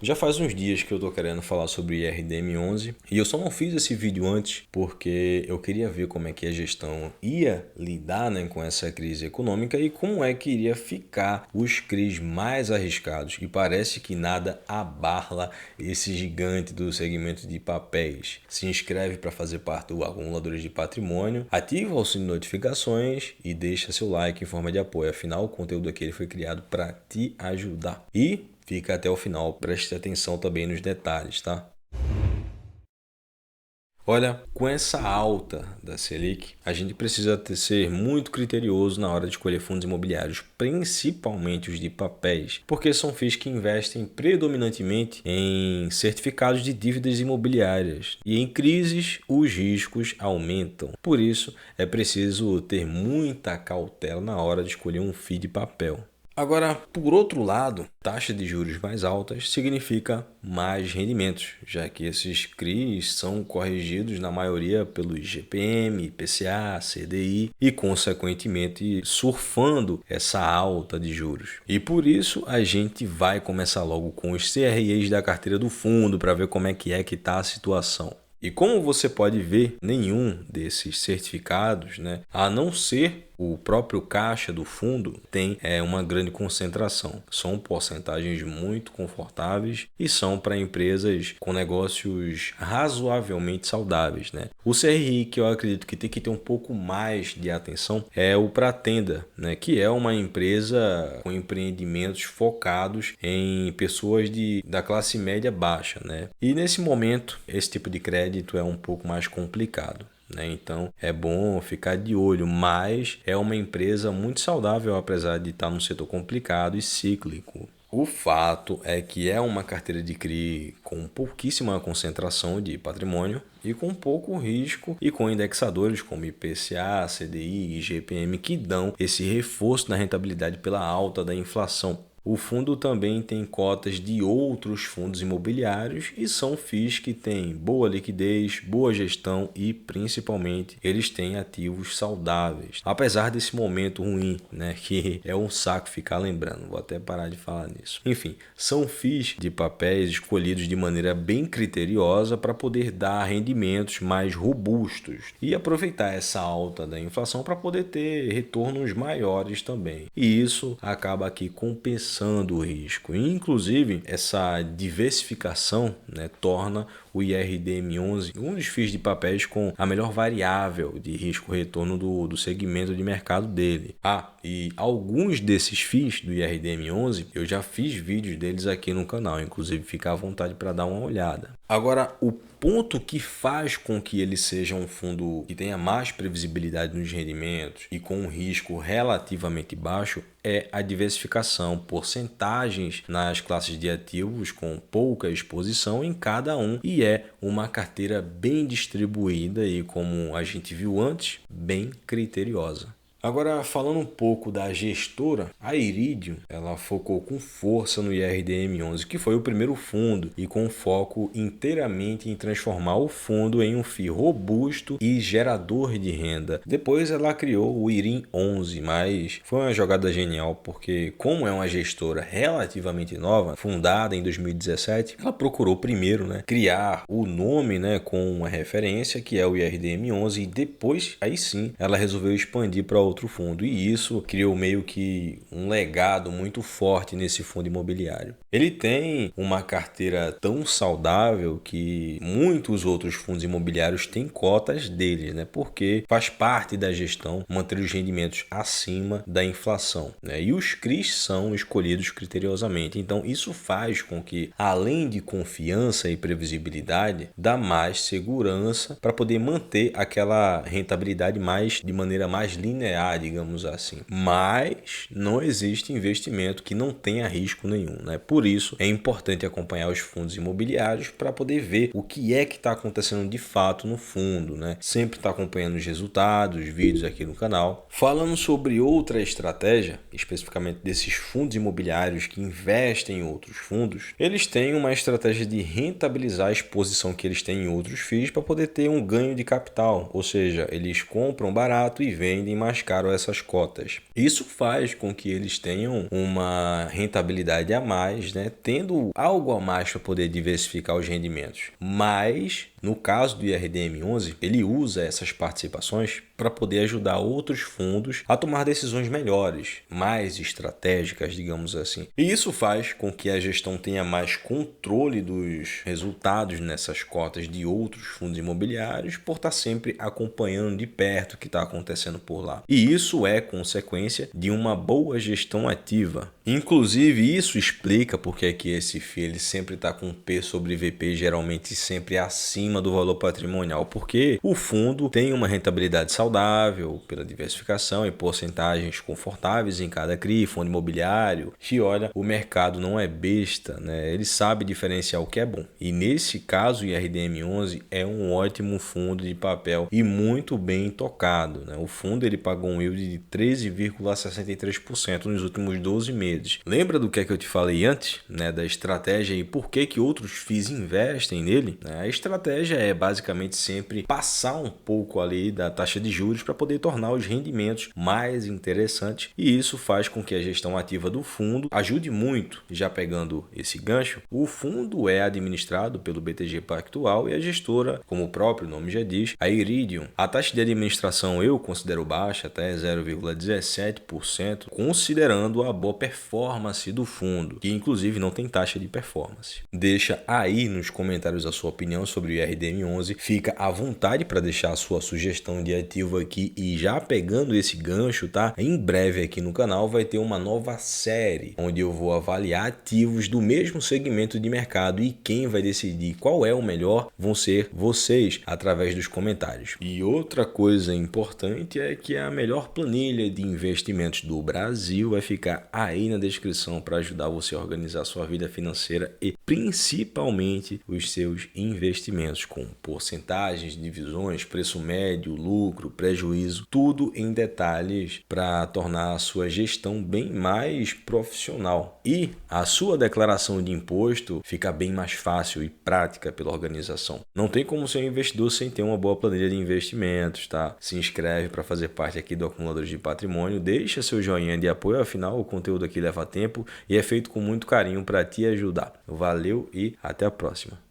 Já faz uns dias que eu tô querendo falar sobre IRDM11 e eu só não fiz esse vídeo antes porque eu queria ver como é que a gestão ia lidar, né, com essa crise econômica e como é que iria ficar os CRIs mais arriscados. E parece que nada abarla esse gigante do segmento de papéis. Se inscreve para fazer parte do Acumuladores de Patrimônio, ativa o sininho de notificações e deixa seu like em forma de apoio. Afinal, o conteúdo aqui foi criado para te ajudar. E fica até o final, preste atenção também nos detalhes, tá? Olha, com essa alta da Selic, a gente precisa ser muito criterioso na hora de escolher fundos imobiliários, principalmente os de papéis, porque são FIIs que investem predominantemente em certificados de dívidas imobiliárias e em crises os riscos aumentam. Por isso, é preciso ter muita cautela na hora de escolher um FII de papel. Agora, por outro lado, taxa de juros mais altas significa mais rendimentos, já que esses CRIs são corrigidos na maioria pelo IGPM, IPCA, CDI e, consequentemente, surfando essa alta de juros. E por isso a gente vai começar logo com os CREs da carteira do fundo para ver como é que está a situação. E como você pode ver, nenhum desses certificados, a não ser o próprio caixa do fundo, tem uma grande concentração. São porcentagens muito confortáveis e são para empresas com negócios razoavelmente saudáveis, O CRI que eu acredito que tem que ter um pouco mais de atenção é o Pratenda, que é uma empresa com empreendimentos focados em pessoas da classe média baixa, E nesse momento, esse tipo de crédito é um pouco mais complicado. Então é bom ficar de olho, mas é uma empresa muito saudável apesar de estar num setor complicado e cíclico. O fato é que é uma carteira de CRI com pouquíssima concentração de patrimônio e com pouco risco e com indexadores como IPCA, CDI e IGPM que dão esse reforço na rentabilidade pela alta da inflação. O fundo também tem cotas de outros fundos imobiliários e são FIIs que têm boa liquidez, boa gestão e, principalmente, eles têm ativos saudáveis. Apesar desse momento ruim, que é um saco ficar lembrando, vou até parar de falar nisso. Enfim, são FIIs de papéis escolhidos de maneira bem criteriosa para poder dar rendimentos mais robustos e aproveitar essa alta da inflação para poder ter retornos maiores também. E isso acaba aqui compensando o risco. Inclusive, essa diversificação torna o IRDM11 um dos FIIs de papéis com a melhor variável de risco-retorno do segmento de mercado dele. E alguns desses FIIs do IRDM11 eu já fiz vídeos deles aqui no canal, inclusive fica à vontade para dar uma olhada. Agora, o ponto que faz com que ele seja um fundo que tenha mais previsibilidade nos rendimentos e com um risco relativamente baixo é a diversificação, porcentagens nas classes de ativos com pouca exposição em cada um e é uma carteira bem distribuída e, como a gente viu antes, bem criteriosa. Agora, falando um pouco da gestora, a Iridium, ela focou com força no IRDM11, que foi o primeiro fundo e com foco inteiramente em transformar o fundo em um FII robusto e gerador de renda. Depois ela criou o IRIM 11, mas foi uma jogada genial porque, como é uma gestora relativamente nova, fundada em 2017, ela procurou primeiro criar o nome com uma referência, que é o IRDM11, e depois, aí sim, ela resolveu expandir para outro fundo, e isso criou meio que um legado muito forte nesse fundo imobiliário. Ele tem uma carteira tão saudável que muitos outros fundos imobiliários têm cotas deles, porque faz parte da gestão manter os rendimentos acima da inflação, e os CRIs são escolhidos criteriosamente. Então isso faz com que, além de confiança e previsibilidade, dá mais segurança para poder manter aquela rentabilidade de maneira mais linear, digamos assim. Mas não existe investimento que não tenha risco nenhum, Por isso é importante acompanhar os fundos imobiliários para poder ver o que está acontecendo de fato no fundo, Sempre está acompanhando os resultados, os vídeos aqui no canal. Falando sobre outra estratégia, especificamente desses fundos imobiliários que investem em outros fundos, eles têm uma estratégia de rentabilizar a exposição que eles têm em outros FIIs para poder ter um ganho de capital, ou seja, eles compram barato e vendem mais caro essas cotas. Isso faz com que eles tenham uma rentabilidade a mais vezes, né, tendo algo a mais para poder diversificar os rendimentos. Mas, no caso do IRDM11, ele usa essas participações para poder ajudar outros fundos a tomar decisões melhores, mais estratégicas, digamos assim. E isso faz com que a gestão tenha mais controle dos resultados nessas cotas de outros fundos imobiliários, por estar sempre acompanhando de perto o que está acontecendo por lá. E isso é consequência de uma boa gestão ativa. Inclusive, isso explica porque é que esse FII ele sempre está com P sobre VP, geralmente sempre acima do valor patrimonial, porque o fundo tem uma rentabilidade saudável pela diversificação e porcentagens confortáveis em cada CRI, fundo imobiliário. E olha, o mercado não é besta, né? Ele sabe diferenciar o que é bom. E nesse caso, o IRDM11 é um ótimo fundo de papel e muito bem tocado, né? O fundo ele pagou um yield de 13,63% nos últimos 12 meses. Lembra do que é que eu te falei antes, né, da estratégia e por que outros FIIs investem nele? A estratégia é basicamente sempre passar um pouco ali da taxa de juros para poder tornar os rendimentos mais interessantes, e isso faz com que a gestão ativa do fundo ajude muito. Já pegando esse gancho, o fundo é administrado pelo BTG Pactual e a gestora, como o próprio nome já diz, a Iridium. A taxa de administração eu considero baixa, até 0,17%, considerando a boa performance do fundo, que inclusive não tem taxa de performance. Deixa aí nos comentários a sua opinião sobre o IRDM11, fica à vontade para deixar a sua sugestão de ativo aqui, e já pegando esse gancho, tá? Em breve aqui no canal vai ter uma nova série, onde eu vou avaliar ativos do mesmo segmento de mercado, e quem vai decidir qual é o melhor vão ser vocês, através dos comentários. E outra coisa importante é que a melhor planilha de investimentos do Brasil vai ficar aí na descrição para ajudar você a organizar sua vida financeira e principalmente os seus investimentos, com porcentagens, divisões, preço médio, lucro, prejuízo, tudo em detalhes para tornar a sua gestão bem mais profissional. E a sua declaração de imposto fica bem mais fácil e prática pela organização. Não tem como ser um investidor sem ter uma boa planilha de investimentos, tá? Se inscreve para fazer parte aqui do Acumuladores de Patrimônio, deixa seu joinha de apoio, afinal o conteúdo aqui leva tempo e é feito com muito carinho para te ajudar. Valeu e até a próxima.